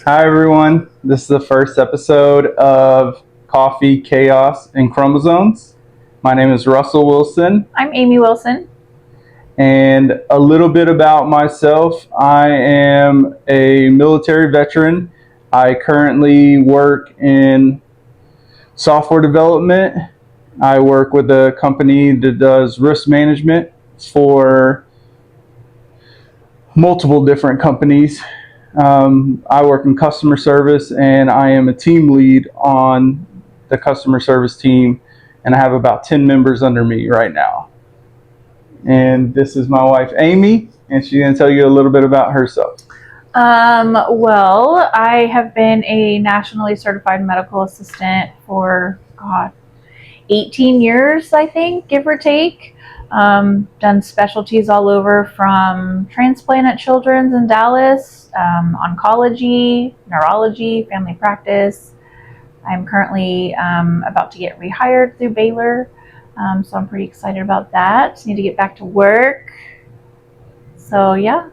Hi, everyone. This is the first episode of Coffee, Chaos, and Chromosomes. My name is Russell Wilson, I'm Amy Wilson. and a little bit about myself. I am a military veteran. I currently work in software development. I work with a company that does risk management for multiple different companies. I work in customer service, and I am a team lead on the customer service team, and I have about 10 members under me right now. And this is my wife, Amy, and she's going to tell you a little bit about herself. Well, I have been a nationally certified medical assistant for, 18 years, I think, give or take. Done specialties all over from transplant at Children's in Dallas, oncology, neurology, family practice. I'm currently about to get rehired through Baylor, so I'm pretty excited about that. Need to get back to work. So, yeah.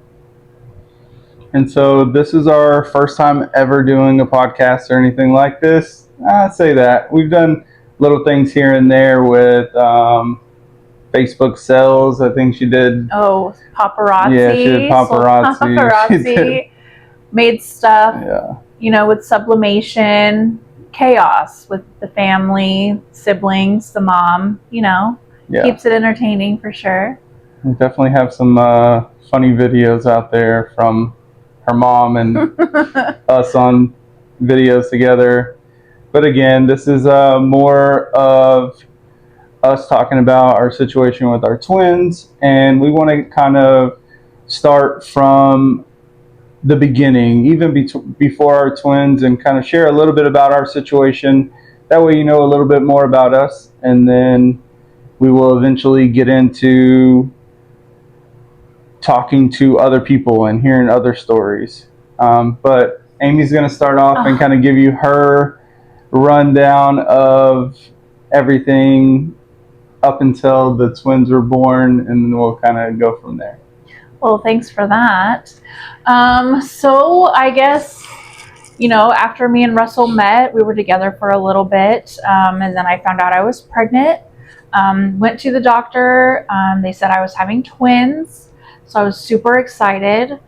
And so this is our first time ever doing a podcast or anything like this. I'd say that. We've done little things here and there with Facebook sales. I think she did. Oh, paparazzi. Yeah, she did paparazzi. Paparazzi. She did. Made stuff, Yeah. with sublimation, chaos with the family, siblings, the mom, Yeah. keeps it entertaining for sure. We definitely have some funny videos out there from her mom and us on videos together. But again, this is more of us talking about our situation with our twins, and we want to kind of start from the beginning, even before our twins, and kind of share a little bit about our situation. That way you know a little bit more about us, and then we will eventually get into talking to other people and hearing other stories. But Amy's going to start off and kind of give you her rundown of everything up until the twins were born, and then we'll kind of go from there. Well, thanks for that. So I guess, after me and Russell met, we were together for a little bit, and then I found out I was pregnant. Went to the doctor. They said I was having twins, so I was super excited.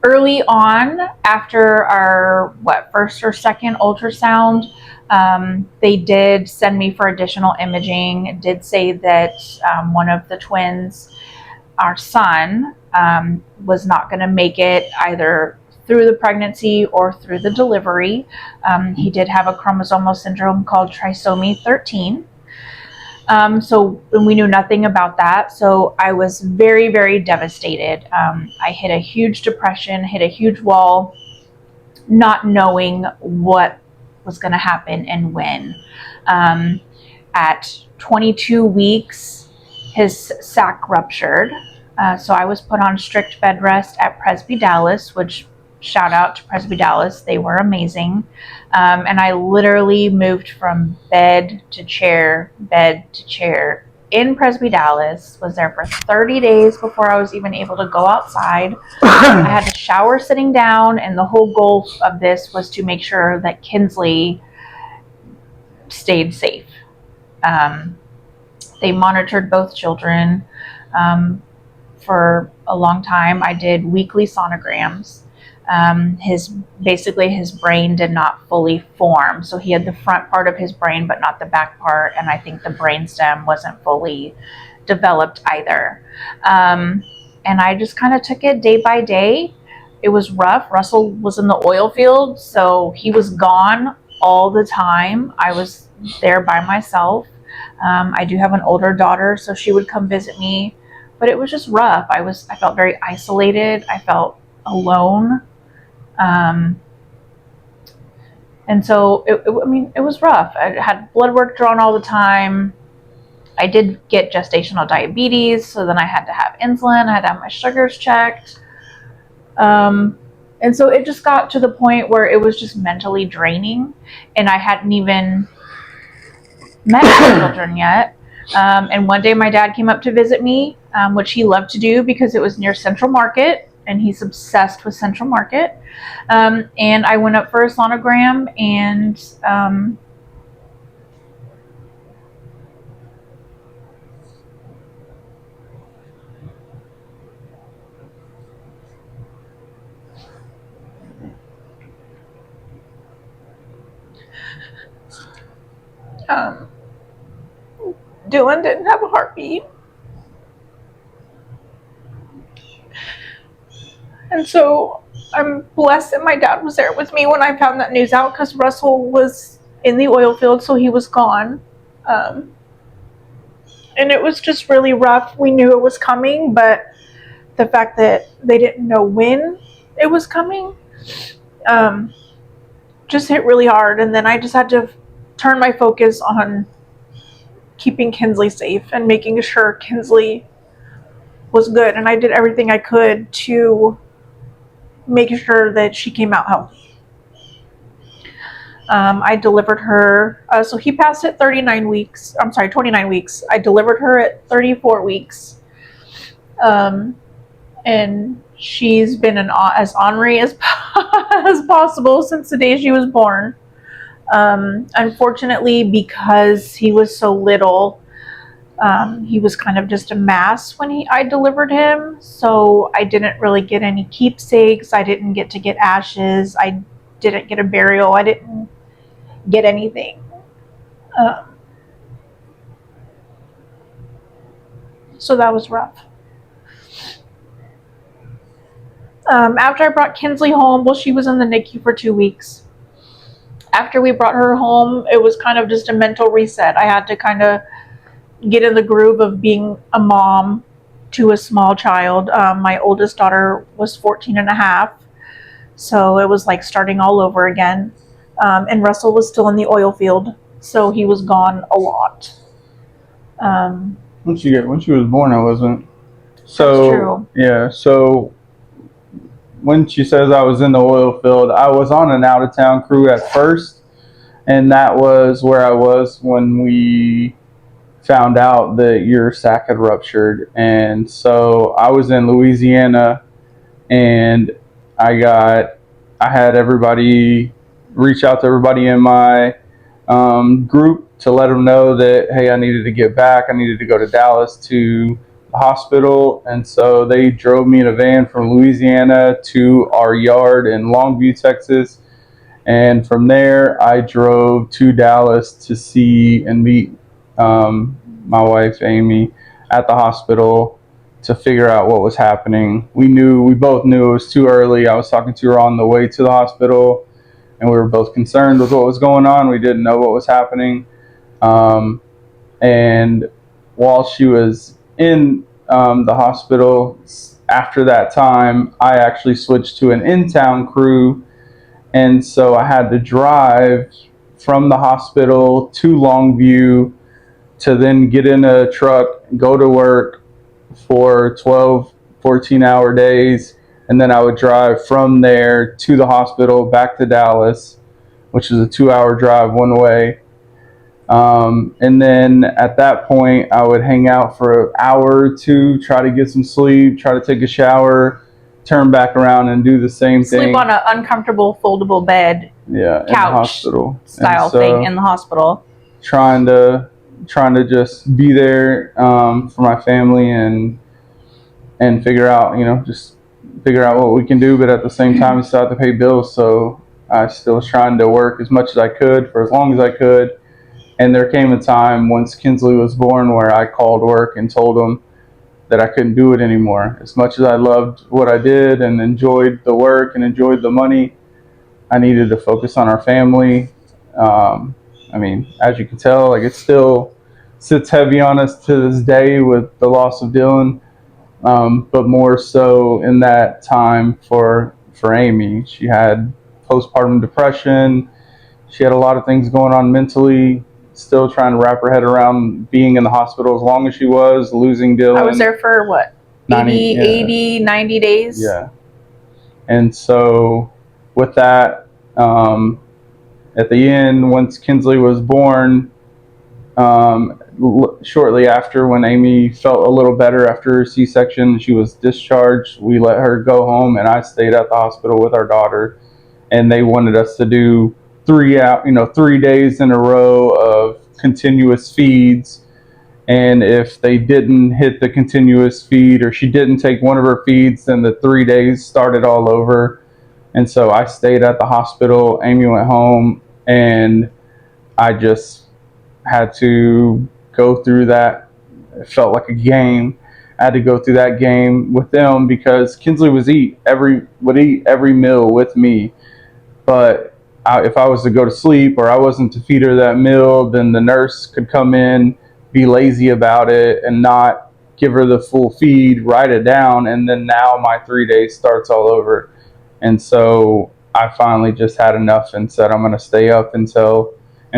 Early on, after our first or second ultrasound, they did send me for additional imaging. It did say that one of the twins, our son, was not going to make it either through the pregnancy or through the delivery. He did have a chromosomal syndrome called trisomy 13. So we knew nothing about that. So I was very, very devastated. I hit a huge depression, hit a huge wall, not knowing what was going to happen and when. At 22 weeks, his sac ruptured. So I was put on strict bed rest at Presby Dallas, which, shout out to Presby Dallas, they were amazing. And I literally moved from bed to chair in Presby Dallas, was there for 30 days before I was even able to go outside. I had to shower sitting down, and the whole goal of this was to make sure that Kinsley stayed safe. They monitored both children for a long time. I did weekly sonograms. His brain did not fully form. So he had the front part of his brain, but not the back part. And I think the brainstem wasn't fully developed either. And I just kind of took it day by day. It was rough. Russell was in the oil field, so he was gone all the time. I was there by myself. I do have an older daughter, so she would come visit me, but it was just rough. I felt very isolated. I felt alone. And so it was rough. I had blood work drawn all the time. I did get gestational diabetes, so then I had to have insulin. I had to have my sugars checked. And so it just got to the point where it was just mentally draining, and I hadn't even met my children yet. And one day my dad came up to visit me, which he loved to do because it was near Central Market. and he's obsessed with Central Market. And I went up for a sonogram, and Dylan didn't have a heartbeat. And so I'm blessed that my dad was there with me when I found that news out, because Russell was in the oil field, so he was gone. And it was just really rough. We knew it was coming, but the fact that they didn't know when it was coming just hit really hard. And then I just had to turn my focus on keeping Kinsley safe and making sure Kinsley was good. And I did everything I could to make sure that she came out healthy. I delivered her, so he passed at 29 weeks. I'm sorry, 29 weeks. I delivered her at 34 weeks. And she's been as ornery as possible since the day she was born. Unfortunately, because he was so little, he was kind of just a mass when I delivered him. So I didn't really get any keepsakes. I didn't get to get ashes. I didn't get a burial. I didn't get anything. So that was rough. After I brought Kinsley home, well, she was in the NICU for 2 weeks. After we brought her home, it was kind of just a mental reset. I had to kind of get in the groove of being a mom to a small child. My oldest daughter was 14 and a half. So it was like starting all over again. And Russell was still in the oil field, so he was gone a lot. When she was born, I wasn't. So that's true. Yeah. So when she says I was in the oil field, I was on an out of town crew at first, and that was where I was when we found out that your sac had ruptured. And so I was in Louisiana, and I had everybody reach out to everybody in my group to let them know that, hey, I needed to get back. I needed to go to Dallas to the hospital. And so they drove me in a van from Louisiana to our yard in Longview, Texas. And from there, I drove to Dallas to see and meet my wife, Amy, at the hospital to figure out what was happening. We both knew it was too early. I was talking to her on the way to the hospital, and we were both concerned with what was going on. We didn't know what was happening. And while she was in the hospital, after that time, I actually switched to an in-town crew. And so I had to drive from the hospital to Longview to then get in a truck, go to work for 12, 14-hour days. And then I would drive from there to the hospital back to Dallas, which is a 2-hour drive one way. And then at that point, I would hang out for an hour or two, try to get some sleep, try to take a shower, turn back around and do the same thing. Sleep on an uncomfortable foldable bed. Yeah, in the couch hospital style thing in the hospital. Trying to just be there for my family and figure out, just figure out what we can do. But at the same time, we still have to pay bills. So I still was trying to work as much as I could for as long as I could. And there came a time once Kinsley was born where I called work and told them that I couldn't do it anymore. As much as I loved what I did and enjoyed the work and enjoyed the money, I needed to focus on our family. I mean, as you can tell, like, it still sits heavy on us to this day with the loss of Dylan, but more so in that time for Amy. She had postpartum depression. She had a lot of things going on mentally, still trying to wrap her head around being in the hospital as long as she was, losing Dylan. I was there for what? 90 days? Yeah. And so with that, at the end, once Kinsley was born, shortly after, when Amy felt a little better after her C-section, she was discharged. We let her go home, and I stayed at the hospital with our daughter. And they wanted us to do 3 days in a row of continuous feeds. And if they didn't hit the continuous feed, or she didn't take one of her feeds, then the 3 days started all over. And so I stayed at the hospital. Amy went home, and I just had to go through that. It felt like a game. I had to go through that game with them because Kinsley would eat every meal with me. But if I was to go to sleep or I wasn't to feed her that meal, then the nurse could come in, be lazy about it, and not give her the full feed, write it down, and then now my 3 days starts all over. And so I finally just had enough and said I'm going to stay up and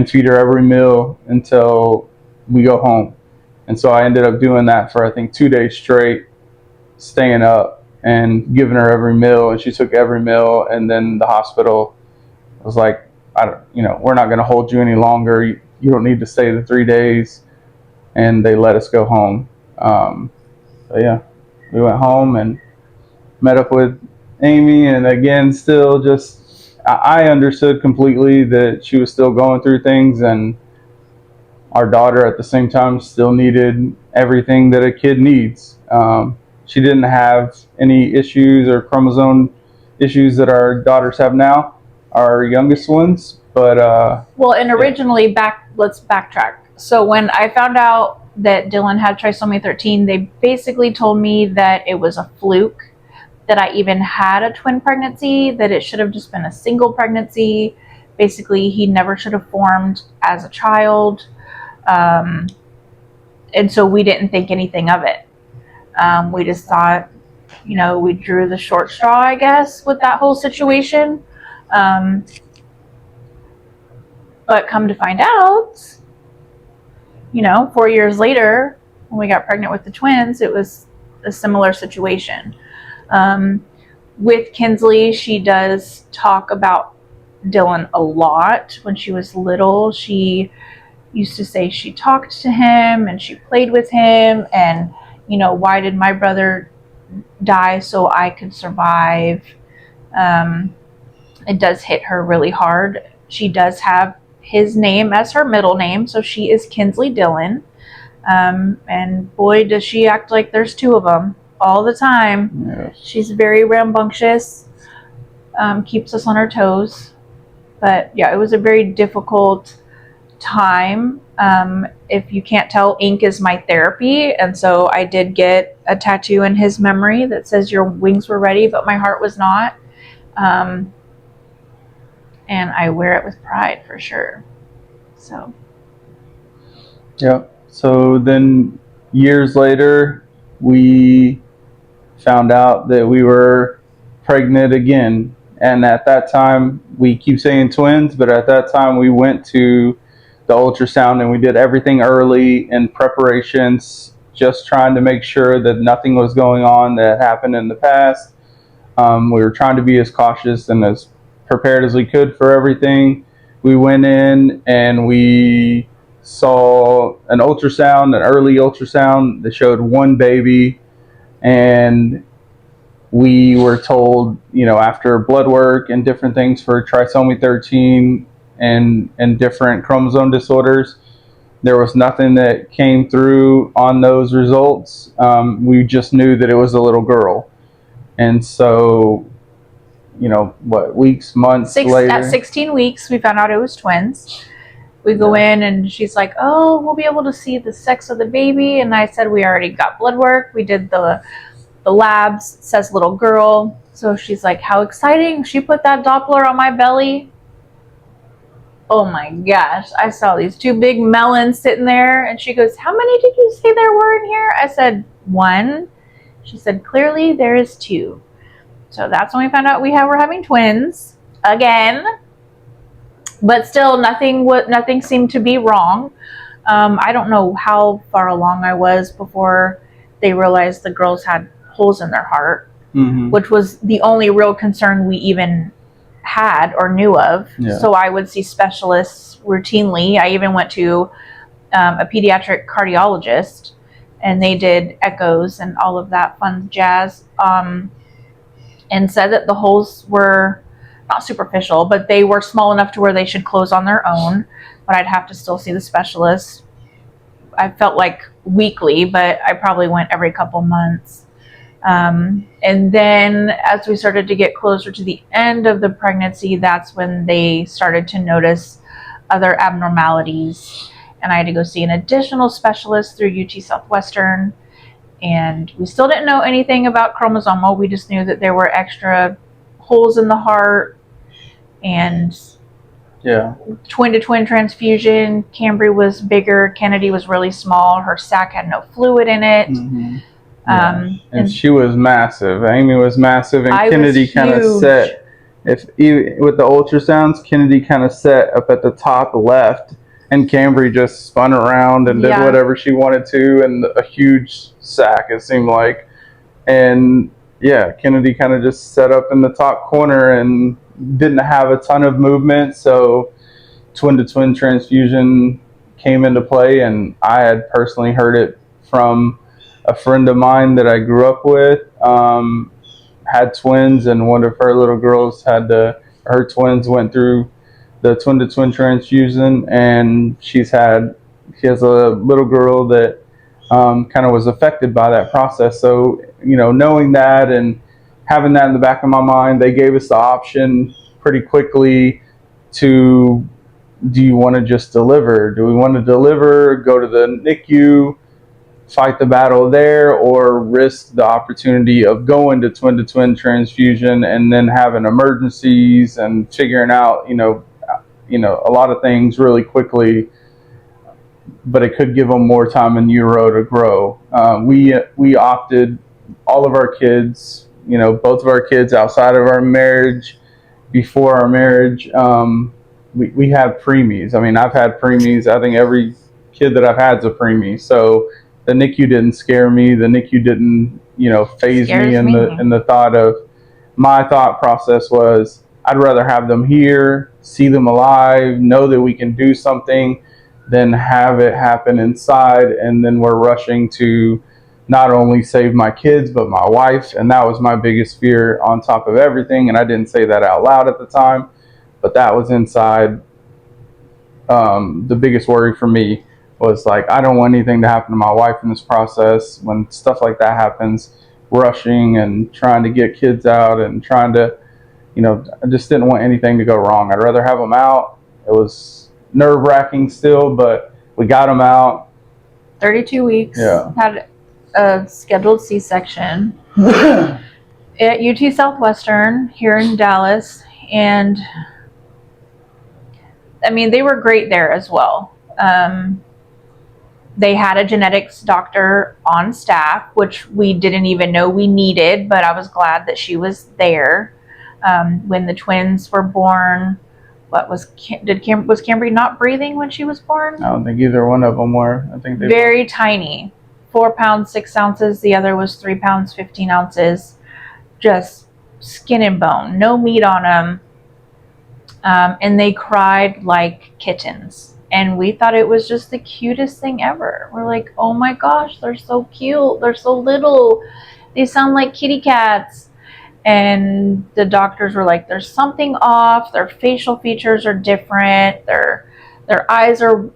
feed her every meal until we go home. And so I ended up doing that for I think 2 days straight, staying up and giving her every meal, and she took every meal. And then the hospital was like, we're not going to hold you any longer. You don't need to stay the 3 days. And they let us go home. So yeah, we went home and met up with Amy, and again, still just, I understood completely that she was still going through things, and our daughter at the same time still needed everything that a kid needs. She didn't have any issues or chromosome issues that our daughters have now, our youngest ones, but well, and originally, let's backtrack. So when I found out that Dylan had trisomy 13, they basically told me that it was a fluke, that I even had a twin pregnancy, that it should have just been a single pregnancy. Basically, he never should have formed as a child. And so we didn't think anything of it. We just thought, we drew the short straw, I guess, with that whole situation. But come to find out, 4 years later, when we got pregnant with the twins, it was a similar situation. With Kinsley, she does talk about Dylan a lot. When she was little, she used to say she talked to him and she played with him, and why did my brother die so I could survive? It does hit her really hard. She does have his name as her middle name, so she is Kinsley Dillon. And boy, does she act like there's two of them all the time. yes. She's very rambunctious, keeps us on our toes. But yeah, it was a very difficult time. If you can't tell, ink is my therapy, and so I did get a tattoo in his memory that says your wings were ready but my heart was not. And I wear it with pride for sure. So Yeah. So then years later, we found out that we were pregnant again. And at that time, we keep saying twins, but at that time we went to the ultrasound and we did everything early in preparations, just trying to make sure that nothing was going on that happened in the past. We were trying to be as cautious and as prepared as we could for everything. We went in and we saw an ultrasound, an early ultrasound that showed one baby, and we were told, after blood work and different things for trisomy 13 and different chromosome disorders, there was nothing that came through on those results. We just knew that it was a little girl. And so, weeks, months later. At 16 weeks, we found out it was twins. We go in and she's like, oh, we'll be able to see the sex of the baby. And I said, we already got blood work. We did the labs. It says little girl. So she's like, how exciting. She put that Doppler on my belly. Oh my gosh. I saw these two big melons sitting there. And she goes, how many did you say there were in here? I said, 1. She said, clearly there is 2. So that's when we found out we're having twins again. But still, nothing seemed to be wrong. I don't know how far along I was before they realized the girls had holes in their heart, which was the only real concern we even had or knew of. Yeah. So I would see specialists routinely. I even went to a pediatric cardiologist, and they did echoes and all of that fun jazz, and said that the holes were not superficial, but they were small enough to where they should close on their own, but I'd have to still see the specialist. I felt like weekly, but I probably went every couple months. And then as we started to get closer to the end of the pregnancy, that's when they started to notice other abnormalities. And I had to go see an additional specialist through UT Southwestern. And we still didn't know anything about chromosomal. We just knew that there were extra holes in the heart and twin-to-twin transfusion. Cambry was bigger. Kennedy was really small. Her sac had no fluid in it. Mm-hmm. And she was massive. Amy was massive, and Kennedy kind of set. With the ultrasounds, Kennedy kind of set up at the top left, and Cambry just spun around and did whatever she wanted to, and a huge sac, it seemed like. And Kennedy kind of just set up in the top corner and didn't have a ton of movement, so twin-to-twin transfusion came into play. And I had personally heard it from a friend of mine that I grew up with, had twins, and one of her little girls her twins went through the twin-to-twin transfusion, and she has a little girl that kind of was affected by that process. So, knowing that and having that in the back of my mind, they gave us the option pretty quickly to, do you want to just deliver? Do we want to deliver, go to the NICU, fight the battle there, or risk the opportunity of going to twin-to-twin transfusion and then having emergencies and figuring out, a lot of things really quickly, but it could give them more time in utero to grow. We opted, all of our kids, both of our kids outside of our marriage, before our marriage, we have preemies. I mean, I've had preemies. I think every kid that I've had is a preemie. So the NICU didn't scare me. The NICU didn't, phase me in the thought of, my thought process was, I'd rather have them here, see them alive, know that we can do something, than have it happen inside, and then we're rushing to not only save my kids, but my wife. And that was my biggest fear on top of everything. And I didn't say that out loud at the time, but that was inside. The biggest worry for me was like, I don't want anything to happen to my wife in this process. When stuff like that happens, rushing and trying to get kids out and trying to, I just didn't want anything to go wrong. I'd rather have them out. It was nerve-wracking still, but we got them out. 32 weeks. Yeah. Had a scheduled C-section at UT Southwestern here in Dallas. And I mean, they were great there as well. They had a genetics doctor on staff, which we didn't even know we needed, but I was glad that she was there. When the twins were born, was Cambry not breathing when she was born? I don't think either one of them were. I think they very tiny, 4 pounds 6 ounces. The other was 3 pounds 15 ounces, just skin and bone, no meat on them. And they cried like kittens. And we thought it was just the cutest thing ever. We're like, oh my gosh, they're so cute. They're so little. They sound like kitty cats. And the doctors were like, there's something off. Their facial features are different. Their eyes are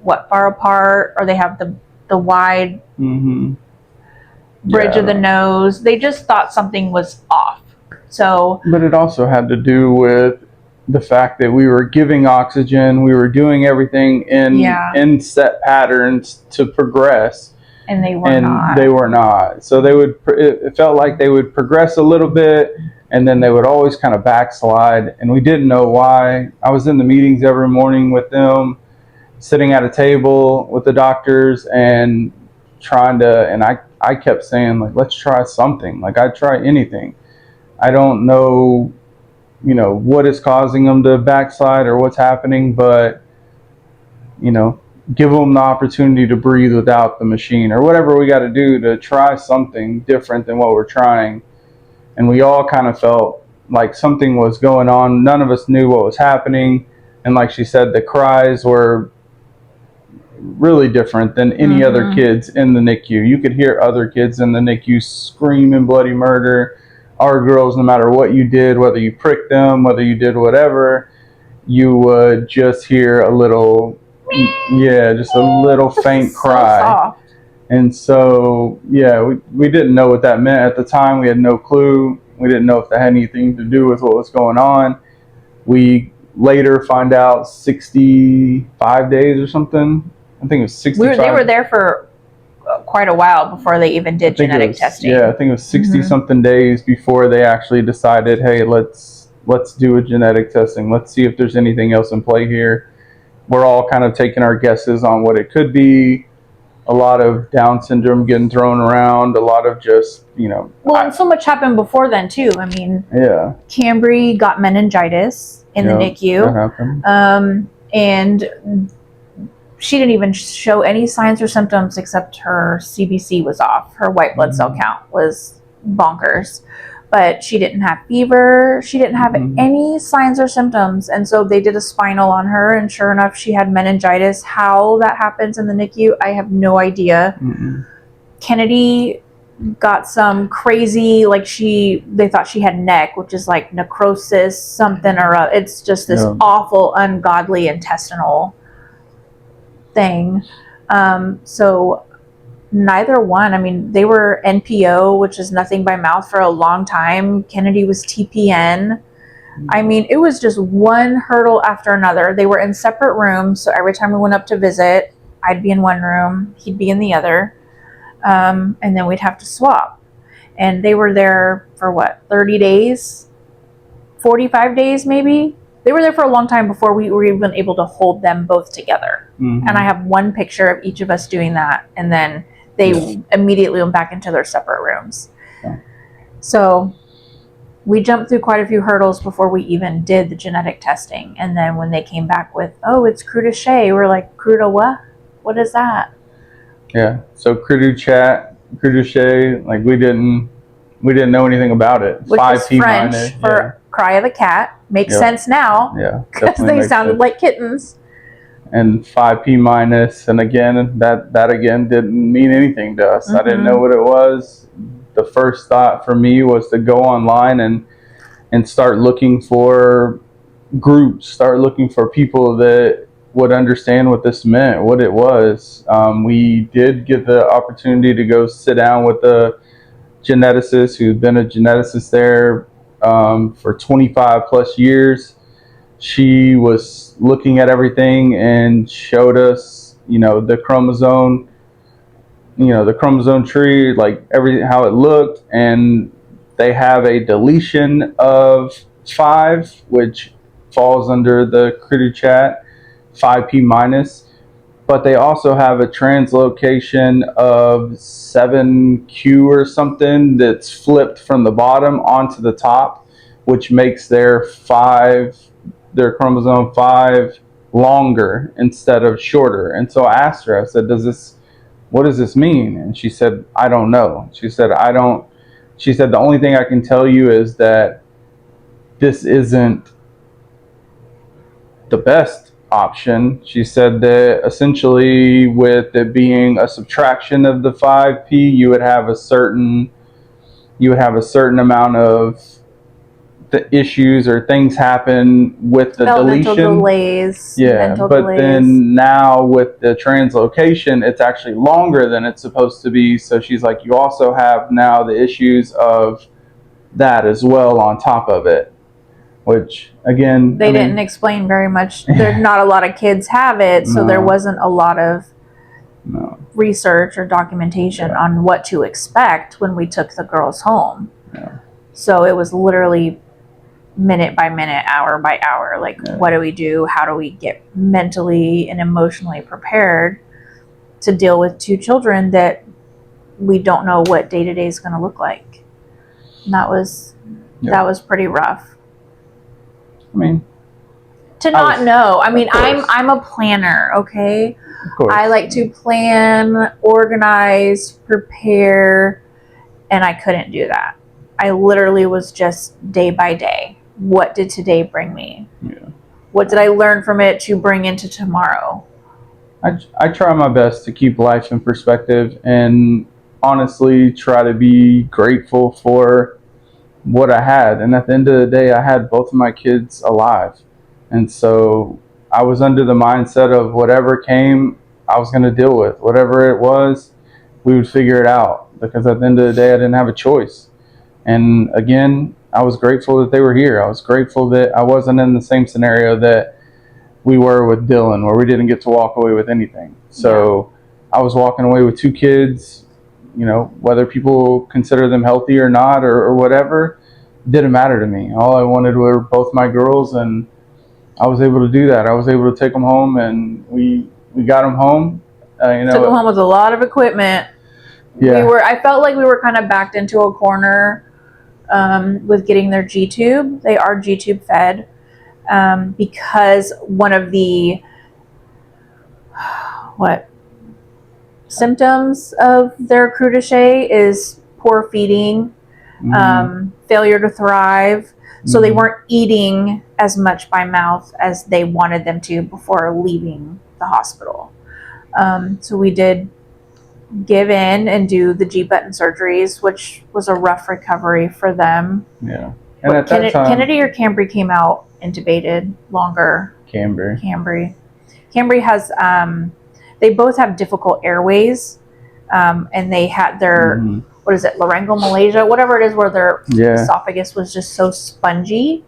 far apart, or they have the wide bridge of the nose. They just thought something was off. So, but it also had to do with the fact that we were giving oxygen, we were doing everything in set patterns to progress, and they were not. So it felt like they would progress a little bit, and then they would always kind of backslide, and we didn't know why. I was in the meetings every morning with them, sitting at a table with the doctors and I kept saying, like, let's try something. Like, I'd try anything. I don't know what is causing them to backslide or what's happening, but give them the opportunity to breathe without the machine, or whatever we got to do to try something different than what we're trying. And we all kind of felt like something was going on. None of us knew what was happening. And like she said, the cries were really different than any other kids in the NICU. You could hear other kids in the NICU screaming bloody murder. Our girls, no matter what you did, whether you pricked them, whether you did whatever, you would just hear a little, just a little faint cry. So soft. And so, we didn't know what that meant at the time. We had no clue. We didn't know if that had anything to do with what was going on. We later find out 65 days or something. I think it was 65. They were there for quite a while before they even did genetic testing. Yeah, I think it was 60 something days before they actually decided, hey, let's do a genetic testing. Let's see if there's anything else in play here. We're all kind of taking our guesses on what it could be. A lot of Down syndrome getting thrown around, a lot of just, Well, and so much happened before then, too. I mean, Cambry got meningitis in the NICU. That happened. And she didn't even show any signs or symptoms except her CBC was off. Her white blood cell count was bonkers. But she didn't have fever. She didn't have any signs or symptoms. And so they did a spinal on her. And sure enough, she had meningitis. How that happens in the NICU, I have no idea. Kennedy got some crazy, they thought she had neck, which is like necrosis, something, it's just this awful, ungodly intestinal thing. So neither one. I mean, they were NPO, which is nothing by mouth, for a long time. Kennedy was TPN. I mean, it was just one hurdle after another. They were in separate rooms, so every time we went up to visit, I'd be in one room, he'd be in the other, and then we'd have to swap. And they were there for 30 days? 45 days maybe? They were there for a long time before we were even able to hold them both together. And I have one picture of each of us doing that, and then they immediately went back into their separate rooms. So we jumped through quite a few hurdles before we even did the genetic testing. And then when they came back with, oh, it's cru de Chat, we're like, cru de what? What is that? Yeah. So cru de Chat, like we didn't know anything about it. Which is French for cry of a cat. Makes sense now. Yeah. Because they sounded like kittens. And 5P minus, and again, that again didn't mean anything to us. I didn't know what it was. The first thought for me was to go online and start looking for groups, start looking for people that would understand what this meant, what it was. We did get the opportunity to go sit down with a geneticist who's been a geneticist there for 25 plus years. She was looking at everything and showed us, the chromosome, the chromosome tree, like how it looked. And they have a deletion of 5, which falls under the cru de Chat, 5P minus. But they also have a translocation of 7Q or something that's flipped from the bottom onto the top, which makes their chromosome 5 longer instead of shorter. And so I asked her, I said, what does this mean? And she said, I don't know. She said, the only thing I can tell you is that this isn't the best option. She said that essentially with it being a subtraction of the 5P, you would have a certain amount of the issues or things happen with the developmental deletion. Delays. Then now with the translocation, it's actually longer than it's supposed to be. So she's like, you also have now the issues of that as well on top of it, which again, they didn't explain very much. There's not a lot of kids have it, so there wasn't a lot of research or documentation on what to expect when we took the girls home. So it was literally minute by minute, hour by hour, what do we do? How do we get mentally and emotionally prepared to deal with 2 children that we don't know what day-to-day is going to look like? And that was pretty rough. I mean, to not know. I mean, I'm a planner, okay? Of course. I like to plan, organize, prepare, and I couldn't do that. I literally was just day by day. What did today bring me? What did I learn from it to bring into tomorrow? I try my best to keep life in perspective and honestly try to be grateful for what I had. And at the end of the day, I had both of my kids alive. And so I was under the mindset of whatever came, I was going to deal with. Whatever it was, we would figure it out. Because at the end of the day, I didn't have a choice. And again, I was grateful that they were here. I was grateful that I wasn't in the same scenario that we were with Dylan, where we didn't get to walk away with anything. So I was walking away with two kids, you know, whether people consider them healthy or not, or whatever, didn't matter to me. All I wanted were both my girls, and I was able to do that. I was able to take them home, and we got them home. Took them home with a lot of equipment. Yeah. I felt like we were kind of backed into a corner with getting their G-tube. They are G-tube fed because one of the symptoms of their crudité is poor feeding, failure to thrive. So they weren't eating as much by mouth as they wanted them to before leaving the hospital. So we did give in and do the G-button surgeries, which was a rough recovery for them. Yeah. And at that time, Kennedy or Cambry came out intubated longer. Cambry. Cambry has, they both have difficult airways, and they had their, what is it, laryngomalacia, whatever it is, where their esophagus was just so spongy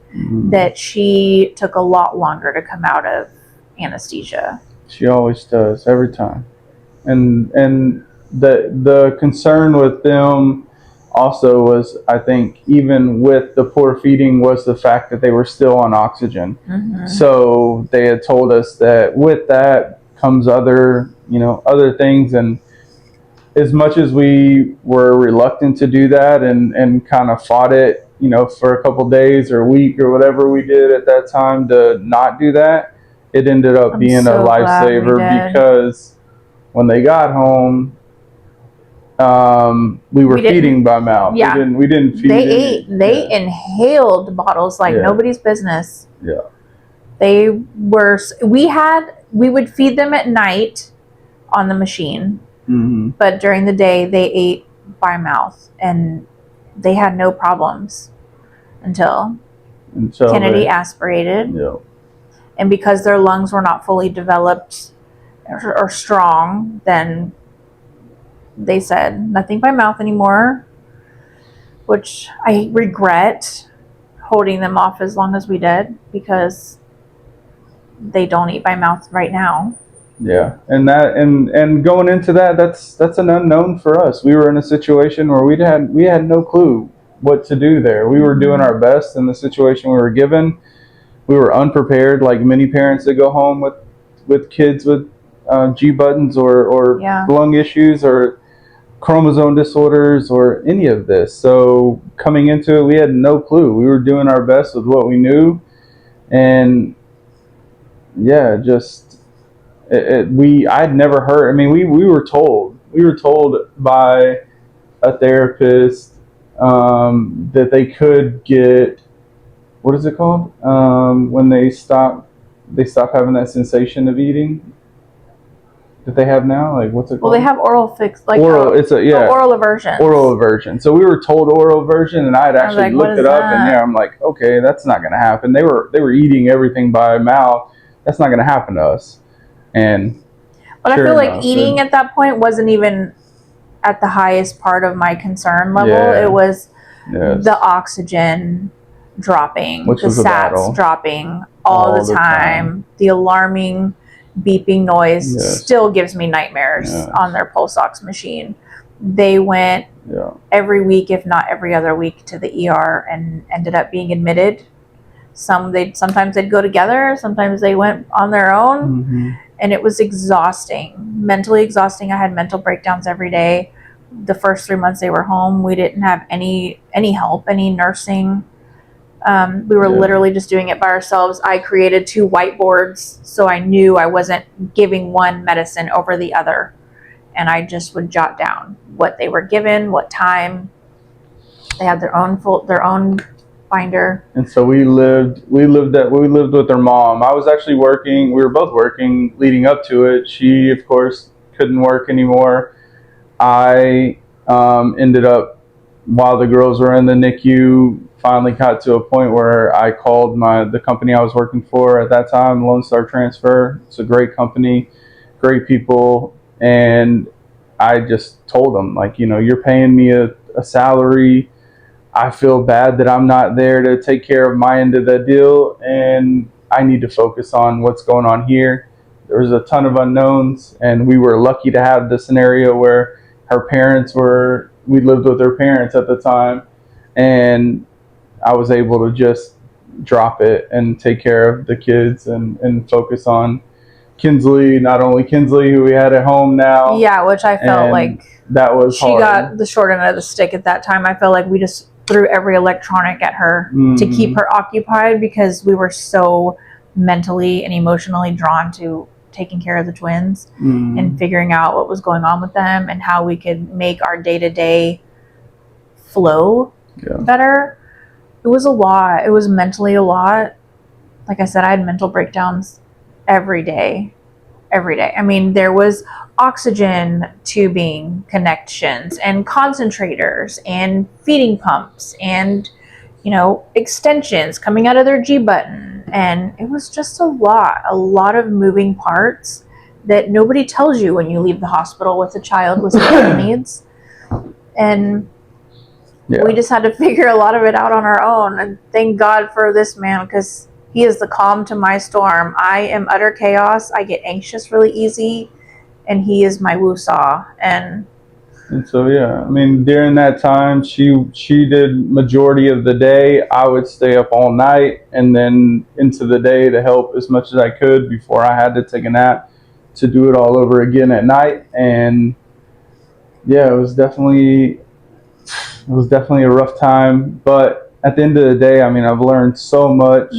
that she took a lot longer to come out of anesthesia. She always does, every time. And the concern with them also was, I think, even with the poor feeding, was the fact that they were still on oxygen. So they had told us that with that comes other things, and as much as we were reluctant to do that and kind of fought it, for a couple days or a week or whatever we did at that time to not do that, it ended up being a lifesaver, because when they got home, we were feeding by mouth. Yeah. We didn't feed. They inhaled bottles like nobody's business. Yeah. We would feed them at night on the machine, but during the day they ate by mouth, and they had no problems until Kennedy aspirated. Yeah. And because their lungs were not fully developed or strong, then they said nothing by mouth anymore, which I regret holding them off as long as we did, because they don't eat by mouth right now. Yeah, and going into that's an unknown for us. We were in a situation where we had no clue what to do there. We were doing our best in the situation we were given. We were unprepared, like many parents that go home with kids with G-buttons or lung issues or chromosome disorders or any of this. So coming into it, we had no clue. We were doing our best with what we knew, and I'd never heard. I mean, we were told by a therapist that they could get, what is it called, when they stop having that sensation of eating that they have now. Like, what's it called? Well, they have oral oral aversion. Oral aversion. So we were told oral aversion, and I had actually looked it up, and I'm like, okay, that's not going to happen. They were eating everything by mouth. That's not going to happen to us. But I feel like eating at that point wasn't even at the highest part of my concern level. It was the oxygen dropping, the SATs dropping all the time. The alarming beeping noise still gives me nightmares on their pulse ox machine. They went every week, if not every other week, to the ER and ended up being admitted. Sometimes they'd go together, sometimes they went on their own, and it was exhausting, mentally exhausting. I had mental breakdowns every day. The first 3 months they were home, we didn't have any help, any nursing. We were literally just doing it by ourselves. I created 2 whiteboards so I knew I wasn't giving one medicine over the other, and I just would jot down what they were given, what time. They had their own find her. And so we lived with her mom. I was actually working. We were both working leading up to it. She, of course, couldn't work anymore. I ended up, while the girls were in the NICU, finally got to a point where I called the company I was working for at that time, Lone Star Transfer. It's a great company, great people, and I just told them, like, you're paying me a salary. I feel bad that I'm not there to take care of my end of the deal, and I need to focus on what's going on here. There was a ton of unknowns, and we were lucky to have the scenario where we lived with her parents at the time, and I was able to just drop it and take care of the kids and focus on Kinsley, not only Kinsley, who we had at home now. Yeah, which I felt And like that was she hard. got the short end of the stick at that time. I felt like we just threw every electronic at her to keep her occupied because we were so mentally and emotionally drawn to taking care of the twins and figuring out what was going on with them and how we could make our day-to-day flow better. It was a lot. It was mentally a lot. Like I said, I had mental breakdowns every day. I mean, there was oxygen tubing connections and concentrators and feeding pumps and, extensions coming out of their G button. And it was just a lot of moving parts that nobody tells you when you leave the hospital with a child with special needs. And we just had to figure a lot of it out on our own. And thank God for this man, because he is the calm to my storm. I am utter chaos. I get anxious really easy, and he is my woo-saw. And so, I mean, during that time, she did majority of the day. I would stay up all night and then into the day to help as much as I could before I had to take a nap to do it all over again at night. And it was definitely a rough time, but at the end of the day, I mean, I've learned so much.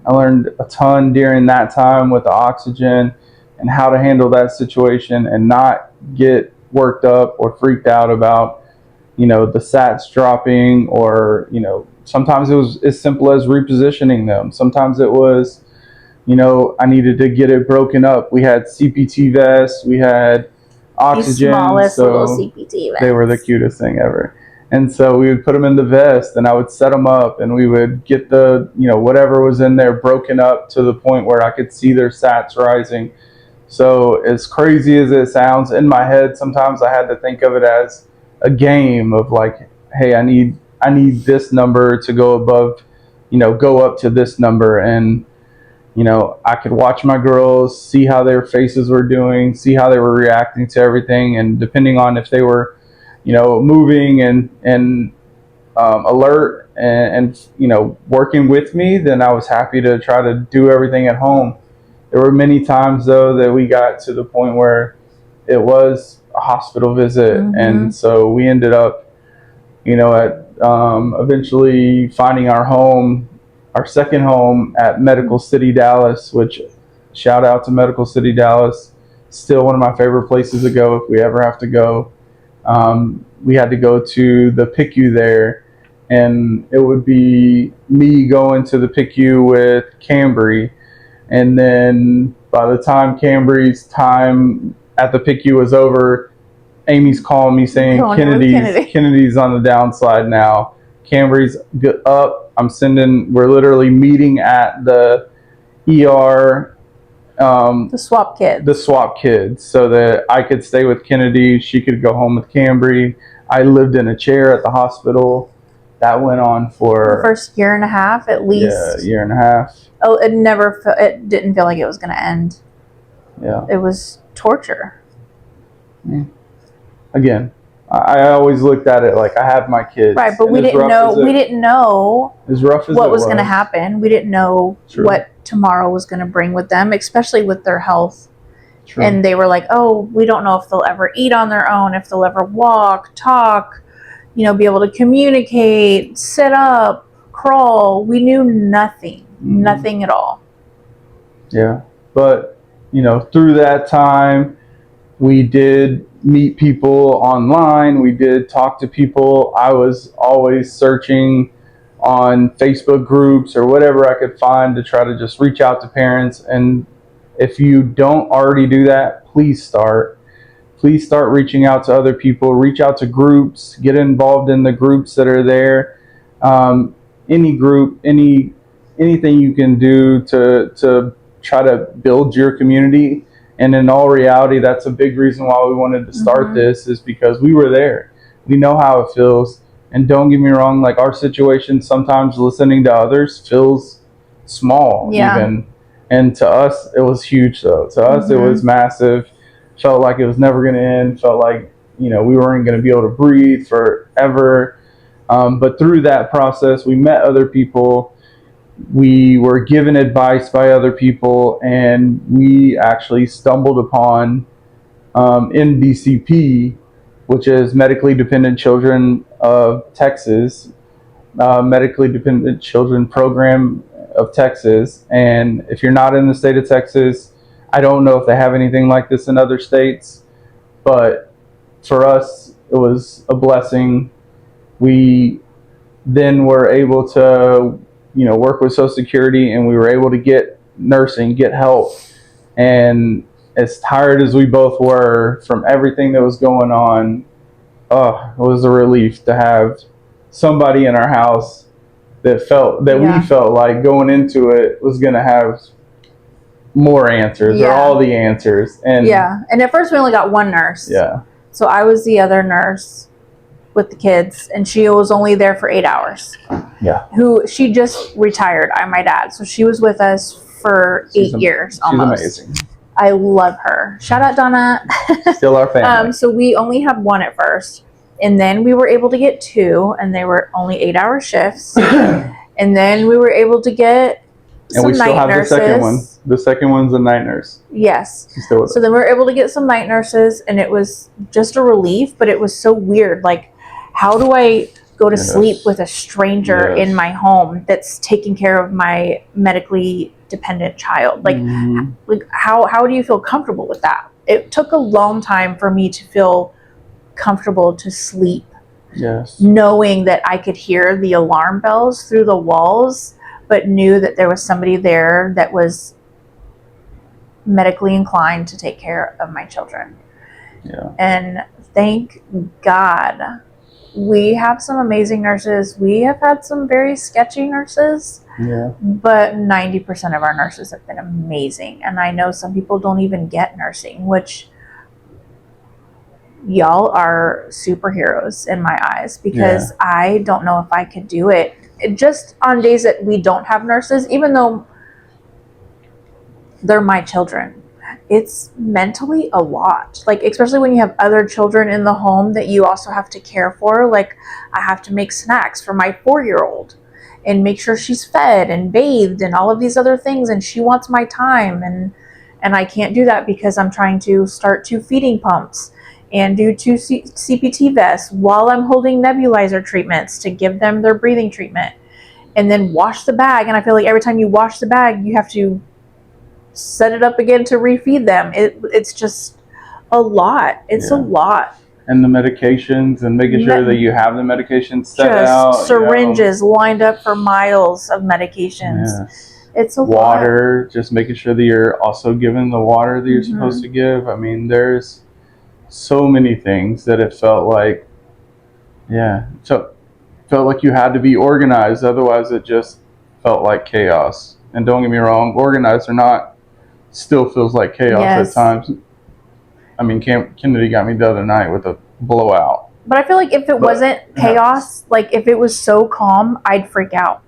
I learned a ton during that time with the oxygen and how to handle that situation and not get worked up or freaked out about, the sats dropping, or, sometimes it was as simple as repositioning them. Sometimes it was, I needed to get it broken up. We had CPT vests, we had oxygen. The smallest little CPT vests. They were the cutest thing ever. And so we would put them in the vest, and I would set them up, and we would get the, whatever was in there broken up to the point where I could see their sats rising. So as crazy as it sounds, in my head, sometimes I had to think of it as a game of like, hey, I need this number to go above, go up to this number. And, I could watch my girls, see how their faces were doing, see how they were reacting to everything. And depending on if they were, moving and alert and working with me, then I was happy to try to do everything at home. There were many times, though, that we got to the point where it was a hospital visit. And so we ended up, eventually finding our second home at Medical City, Dallas, which, shout out to Medical City, Dallas. Still one of my favorite places to go if we ever have to go. We had to go to the PICU there, and it would be me going to the PICU with Cambry. And then by the time Cambry's time at the PICU was over, Amy's calling me saying Kennedy's on the downside now. Cambry's up. We're literally meeting at the ER. The swap kids, so that I could stay with Kennedy, she could go home with Cambry. I lived in a chair at the hospital. That went on for the first year and a half, at least. Yeah, year and a half. Oh, it didn't feel like it was going to end. Yeah, it was torture. Again, I always looked at it like I have my kids, right? But we didn't know as rough as what was going to happen. We didn't know what tomorrow was going to bring with them, especially with their health. True. And they were like, oh, we don't know if they'll ever eat on their own, if they'll ever walk, talk, be able to communicate, sit up, crawl. We knew nothing at all. Yeah. But, through that time, we did meet people online. We did talk to people. I was always searching on Facebook groups or whatever I could find to try to just reach out to parents. And if you don't already do that, please start. Please start reaching out to other people, reach out to groups, get involved in the groups that are there. Any group, anything you can do to try to build your community. And in all reality, that's a big reason why we wanted to start this, is because we were there. We know how it feels. And don't get me wrong, like our situation, sometimes listening to others feels small even. And to us, it was huge though. To us, it was massive. Felt like it was never going to end. Felt like, we weren't going to be able to breathe forever. But through that process, we met other people. We were given advice by other people, and we actually stumbled upon MDCP, which is Medically Dependent Children of Texas, Medically Dependent Children Program of Texas. And if you're not in the state of Texas, I don't know if they have anything like this in other states, but for us, it was a blessing. We then were able to, work with Social Security, and we were able to get nursing, get help. And as tired as we both were from everything that was going on, it was a relief to have somebody in our house that we felt like going into it was going to have more answers or all the answers. And and at first we only got one nurse. So I was the other nurse with the kids, and she was only there for 8 hours. She just retired, I might add. So she was with us for 8 years almost. She's amazing. I love her. Shout out, Donna. Still our family. So we only had one at first, and then we were able to get two, and they were only 8-hour shifts. And then we were able to get some and we still have nurses. the second one. The second one's a night nurse. Yes. She's still with us. So then we were able to get some night nurses, and it was just a relief, but it was so weird. Like, how do I go to sleep with a stranger in my home that's taking care of my medically dependent child? Like, how do you feel comfortable with that? It took a long time for me to feel comfortable to sleep. Knowing that I could hear the alarm bells through the walls, but knew that there was somebody there that was medically inclined to take care of my children. And thank God we have some amazing nurses. We have had some very sketchy nurses, but 90% of our nurses have been amazing. And I know some people don't even get nursing, which y'all are superheroes in my eyes, because I don't know if I could do it. Just on days that we don't have nurses, even though they're my children, it's mentally a lot. Like, especially when you have other children in the home that you also have to care for. Like, I have to make snacks for my 4-year-old and make sure she's fed and bathed and all of these other things, and she wants my time, and I can't do that because I'm trying to start 2 feeding pumps and do 2 CPT vests while I'm holding nebulizer treatments to give them their breathing treatment, and then wash the bag. And I feel like every time you wash the bag, you have to set it up again to refeed them. It's just a lot. It's a lot. And the medications, and making sure that you have the medications set out. Syringes lined up for miles of medications. It's a water, lot. Just making sure that you're also giving the water that you're supposed to give. I mean, there's so many things that it felt like, felt like you had to be organized. Otherwise, it just felt like chaos. And don't get me wrong, organized or not, still feels like chaos at times. I mean, Kennedy got me the other night with a blowout. But I feel like if it wasn't chaos, like if it was so calm, I'd freak out.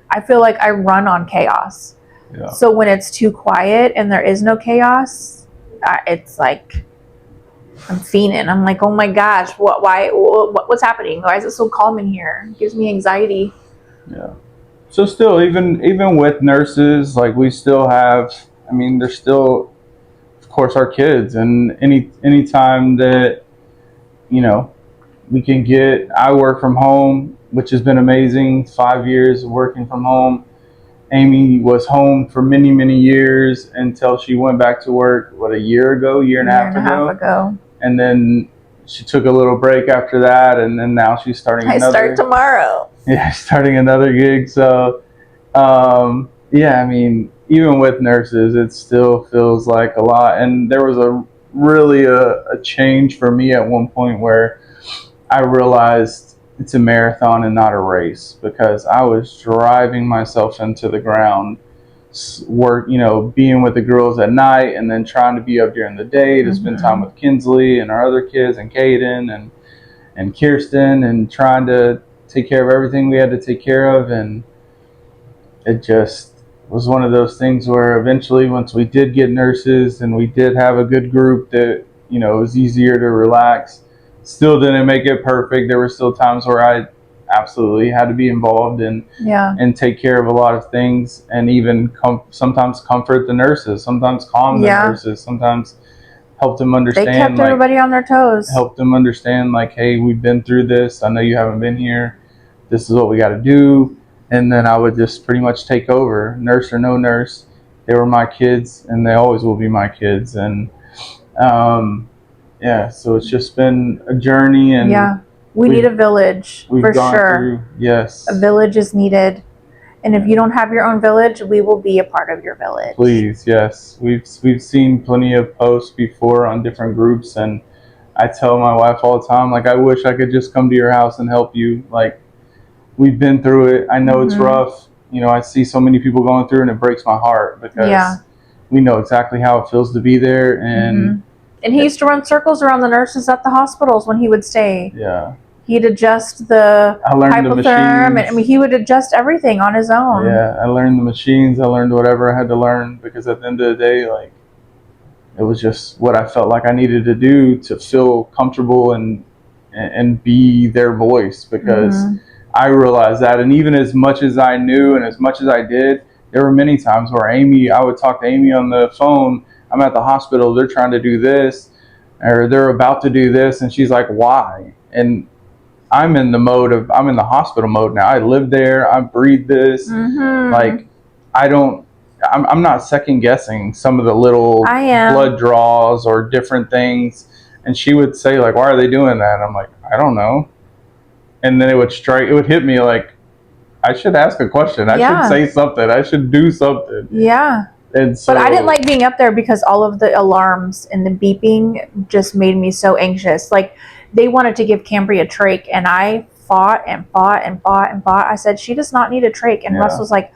I feel like I run on chaos. So when it's too quiet and there is no chaos, it's like I'm fiending. I'm like, oh my gosh, what's happening? Why is it so calm in here? It gives me anxiety. So still, even with nurses, like we still have, I mean, there's still, of course, our kids. And any time that, we can I work from home, which has been amazing. 5 years of working from home. Amy was home for many, many years until she went back to work, a year and a half ago. And then she took a little break after that, and then now she's starting another. I start tomorrow. Yeah, starting another gig. So, yeah, I mean, even with nurses, it still feels like a lot. And there was really a change for me at one point where I realized it's a marathon and not a race, because I was driving myself into the ground, work, being with the girls at night and then trying to be up during the day to spend time with Kinsley and our other kids and Caden and Kirsten, and trying to take care of everything we had to take care of. And it just was one of those things where eventually, once we did get nurses and we did have a good group, that it was easier to relax. Still didn't make it perfect. There were still times where I absolutely had to be involved and take care of a lot of things, and even sometimes comfort the nurses, sometimes calm the nurses, sometimes help them understand. They kept everybody on their toes. Help them understand, like, hey, we've been through this. I know you haven't been here. This is what we got to do. And then I would just pretty much take over, nurse or no nurse. They were my kids, and they always will be my kids. And yeah, so it's just been a journey. And we need a village for sure. Yes, a village is needed. And if you don't have your own village, we will be a part of your village. Please, yes. We've seen plenty of posts before on different groups, and I tell my wife all the time, like, I wish I could just come to your house and help you. Like, we've been through it. I know it's rough. I see so many people going through, and it breaks my heart, because we know exactly how it feels to be there. And he used to run circles around the nurses at the hospitals when he would stay. Yeah. He'd adjust the hypotherm. I mean, he would adjust everything on his own. Yeah, I learned the machines. I learned whatever I had to learn, because at the end of the day, like, it was just what I felt like I needed to do to feel comfortable and be their voice, because I realized that. And even as much as I knew and as much as I did, there were many times where I would talk to Amy on the phone. I'm at the hospital. They're trying to do this, or they're about to do this. And she's like, why? And I'm in the hospital mode now. I live there. I breathe this. Like, I'm not second guessing some of the little blood draws or different things. And she would say, like, why are they doing that? And I'm like, I don't know. And then it would hit me like, I should ask a question. I should say something. I should do something. Yeah. And so, but I didn't like being up there, because all of the alarms and the beeping just made me so anxious. Like, they wanted to give Cambry a trach, and I fought and fought and fought and fought. I said, she does not need a trach. And Russ was like,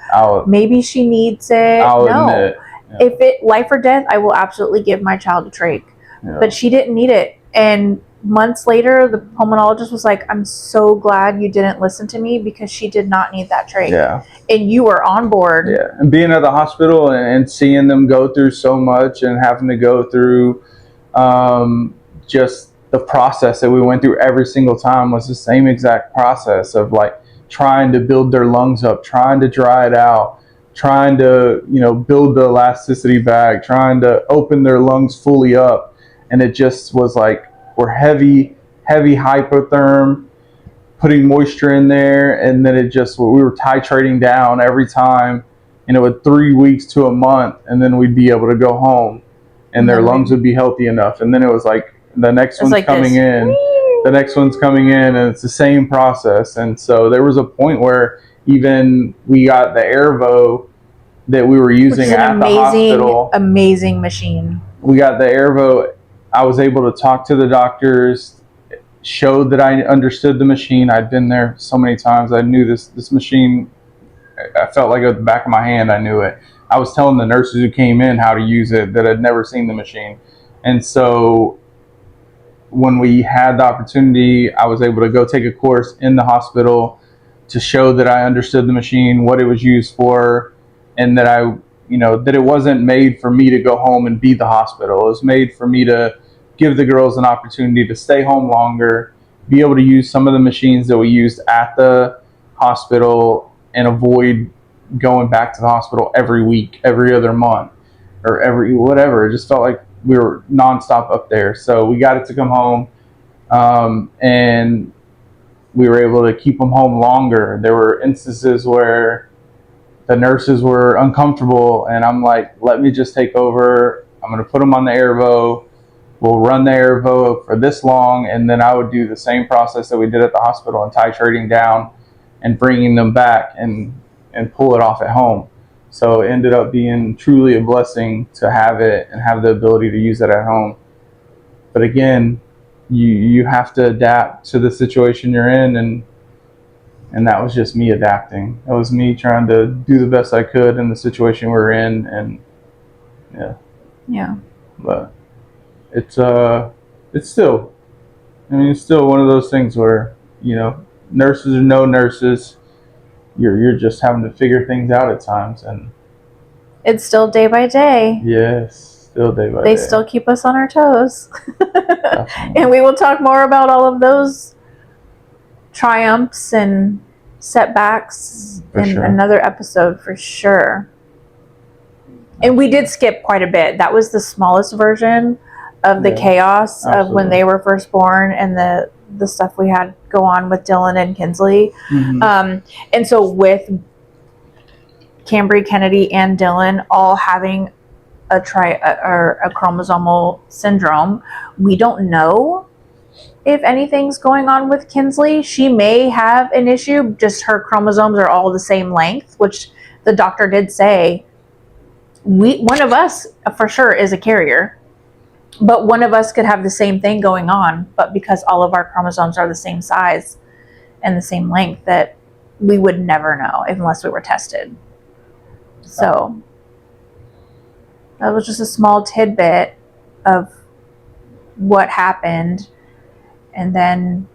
maybe she needs it. I'll admit. If it life or death, I will absolutely give my child a trach. But she didn't need it. And months later, the pulmonologist was like, I'm so glad you didn't listen to me, because she did not need that trach. Yeah. And you were on board. Yeah. And being at the hospital and seeing them go through so much, and having to go through just the process that we went through every single time was the same exact process of, like, trying to build their lungs up, trying to dry it out, trying to, build the elasticity back, trying to open their lungs fully up. And it just was like, we're heavy hypotherm, putting moisture in there. And then we were titrating down every time, with 3 weeks to a month. And then we'd be able to go home, and their lungs would be healthy enough. And then it was like, the next one's like coming in. The next one's coming in, and it's the same process. And so there was a point where even we got the Airvo that we were using at the hospital. Amazing machine. We got the Airvo. I was able to talk to the doctors, showed that I understood the machine. I'd been there so many times. I knew this machine. I felt like at the back of my hand, I knew it. I was telling the nurses who came in how to use it that had never seen the machine. And so when we had the opportunity, I was able to go take a course in the hospital to show that I understood the machine, what it was used for, and that that it wasn't made for me to go home and be the hospital. It was made for me to give the girls an opportunity to stay home longer, be able to use some of the machines that we used at the hospital, and avoid going back to the hospital every week, every other month, or every whatever. It just felt like we were nonstop up there. So we got it to come home, and we were able to keep them home longer. There were instances where the nurses were uncomfortable, and I'm like, let me just take over. I'm going to put them on the Airvo. We'll run the Airvo for this long, and then I would do the same process that we did at the hospital and titrating down. and bringing them back and pull it off at home. So it ended up being truly a blessing to have it and have the ability to use it at home. But again, you have to adapt to the situation you're in, and that was just me adapting. It was me trying to do the best I could in the situation we're in, and Yeah. but it's still, I mean, it's still one of those things where, nurses or no nurses, you're just having to figure things out at times, and It's still day by day. yes, still day by day. They still keep us on our toes. Definitely. And we will talk more about all of those triumphs and setbacks For in sure. another episode for sure. And we did skip quite a bit. That was the smallest version of the Yeah, chaos of when absolutely. they were first born and the stuff we had go on with Dylan and Kinsley. Mhm. And so with Cambry, Kennedy, and Dylan all having a chromosomal syndrome, we don't know if anything's going on with Kinsley. She may have an issue, just her chromosomes are all the same length, which the doctor did say. One of us for sure is a carrier, but one of us could have the same thing going on, but because all of our chromosomes are the same size and the same length, that we would never know unless we were tested. So that was just a small tidbit of what happened. And then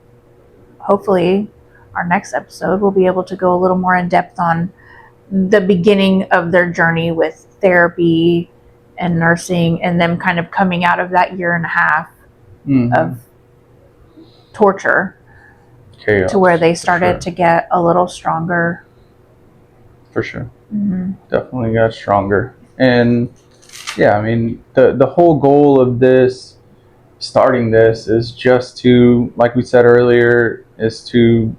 hopefully our next episode we'll be able to go a little more in depth on the beginning of their journey with therapy and nursing, and them kind of coming out of that 1.5 years of torture Chaos, to where they for started sure. to get a little stronger. For sure. Mm-hmm. Definitely got stronger. And yeah, I mean, the whole goal of this, starting this, is just to, like we said earlier, is to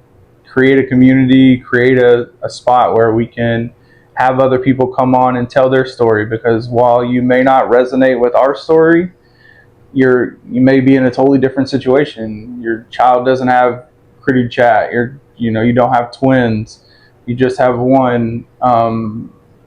create a community, create a spot where we can have other people come on and tell their story. Because while you may not resonate with our story, you may be in a totally different situation. Your child doesn't have Critty Chat. You don't have twins. You just have one.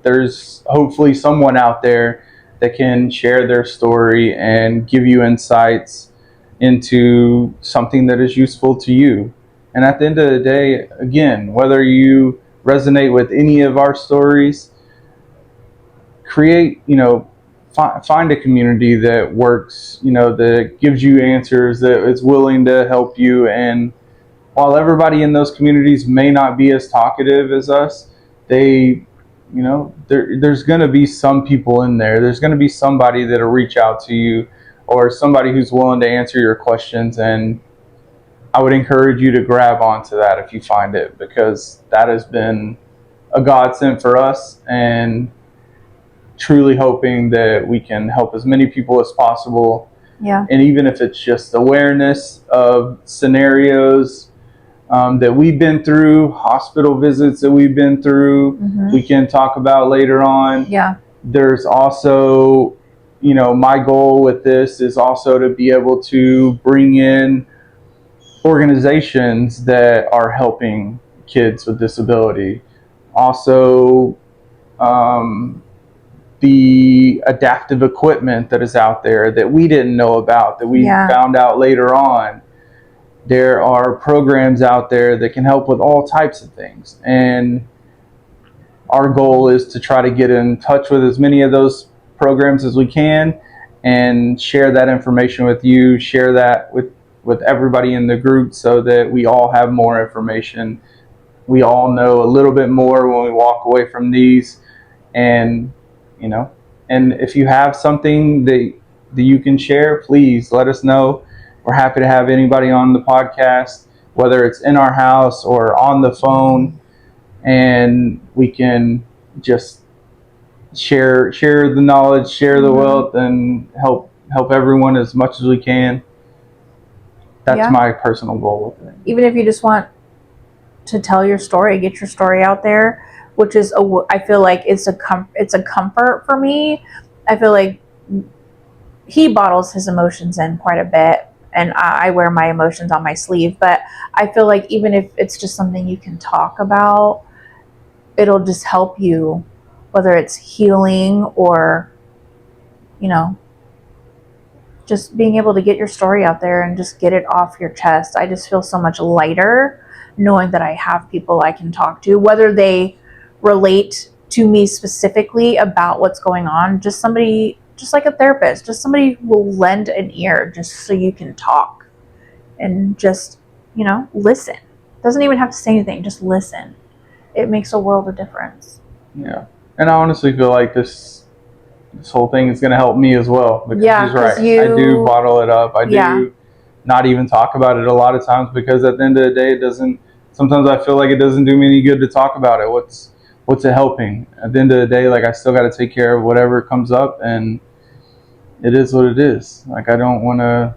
There's hopefully someone out there that can share their story and give you insights into something that is useful to you. And at the end of the day, again, whether you resonate with any of our stories, create, find a community that works, that gives you answers, that is willing to help you. And while everybody in those communities may not be as talkative as us, there's going to be some people in there. There's going to be somebody that'll reach out to you, or somebody who's willing to answer your questions. And I would encourage you to grab onto that if you find it, because that has been a godsend for us, and truly hoping that we can help as many people as possible. Yeah. And even if it's just awareness of scenarios that we've been through, hospital visits that we've been through, we can talk about later on. Yeah. There's also, my goal with this is also to be able to bring in organizations that are helping kids with disability. Also, the adaptive equipment that is out there that we didn't know about, that we found out later on. There are programs out there that can help with all types of things. And our goal is to try to get in touch with as many of those programs as we can and share that information with you, share that with everybody in the group, so that we all have more information. We all know a little bit more when we walk away from these. And and if you have something that you can share, please let us know. We're happy to have anybody on the podcast, whether it's in our house or on the phone, and we can just share the knowledge, share the wealth, and help everyone as much as we can. That's my personal goal with it. Even if you just want to tell your story, get your story out there, which is I feel like it's a comfort for me. I feel like he bottles his emotions in quite a bit, and I wear my emotions on my sleeve. But I feel like even if it's just something you can talk about, it'll just help you, whether it's healing or, you know, just being able to get your story out there and just get it off your chest. I just feel so much lighter knowing that I have people I can talk to, whether they relate to me specifically about what's going on, just somebody, just like a therapist, just somebody who will lend an ear just so you can talk and just, you know, listen. Doesn't even have to say anything, just listen. It makes a world of difference. Yeah. And I honestly feel like this whole thing is going to help me as well. Because Yeah, she's right. 'cause you- I do bottle it up. I Yeah. do not even talk about it a lot of times because at the end of the day, it doesn't. Sometimes I feel like it doesn't do me any good to talk about it. What's it helping? At the end of the day, like I still got to take care of whatever comes up, and it is what it is. Like I don't want to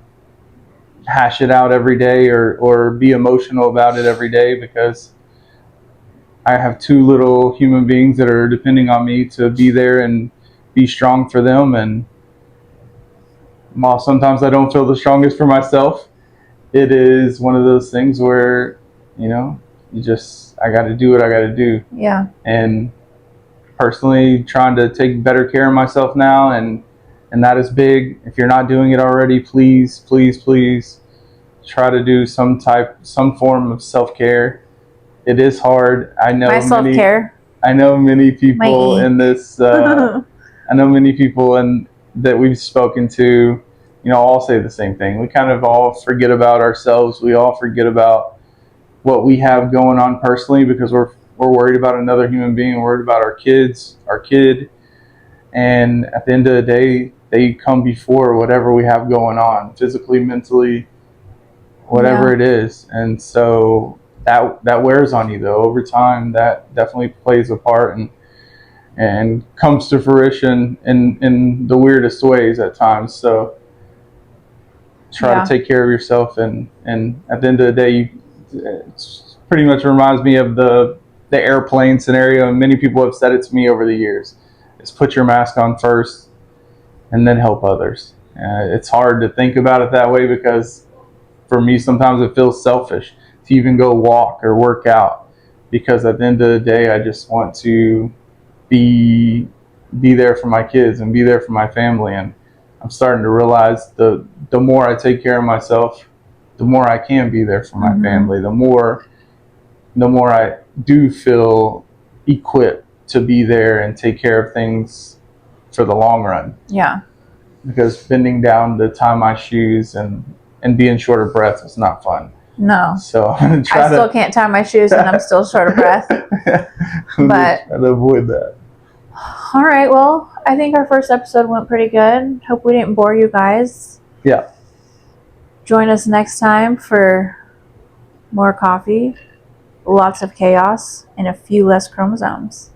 hash it out every day or be emotional about it every day because I have two little human beings that are depending on me to be there and be strong for them. And while sometimes I don't feel the strongest for myself, it is one of those things where, you know, I got to do what I got to do. Yeah. And personally, trying to take better care of myself now, and that is big. If you're not doing it already, please, please, please try to do some form of self-care. It is hard. I know My self-care. I know many people My E. in this. I know many people that we've spoken to. You know, all say the same thing. We kind of all forget about ourselves. We all forget about what we have going on personally because we're worried about another human being. We're worried about our kid. And at the end of the day, they come before whatever we have going on, physically, mentally, whatever it is. And so that wears on you though over time. That definitely plays a part and comes to fruition in the weirdest ways at times. So try to take care of yourself, and at the end of the day, it pretty much reminds me of the airplane scenario, and many people have said it to me over the years. Is put your mask on first and then help others. It's hard to think about it that way because for me sometimes it feels selfish to even go walk or work out because at the end of the day I just want to be there for my kids and be there for my family. And I'm starting to realize the more I take care of myself, the more I can be there for my family, the more I do feel equipped to be there and take care of things for the long run. Yeah. Because bending down to tie my shoes and being short of breath is not fun. No. So I'm I still can't tie my shoes and I'm still short of breath. But try to avoid that. All right. Well, I think our first episode went pretty good. Hope we didn't bore you guys. Yeah. Join us next time for more coffee, lots of chaos, and a few less chromosomes.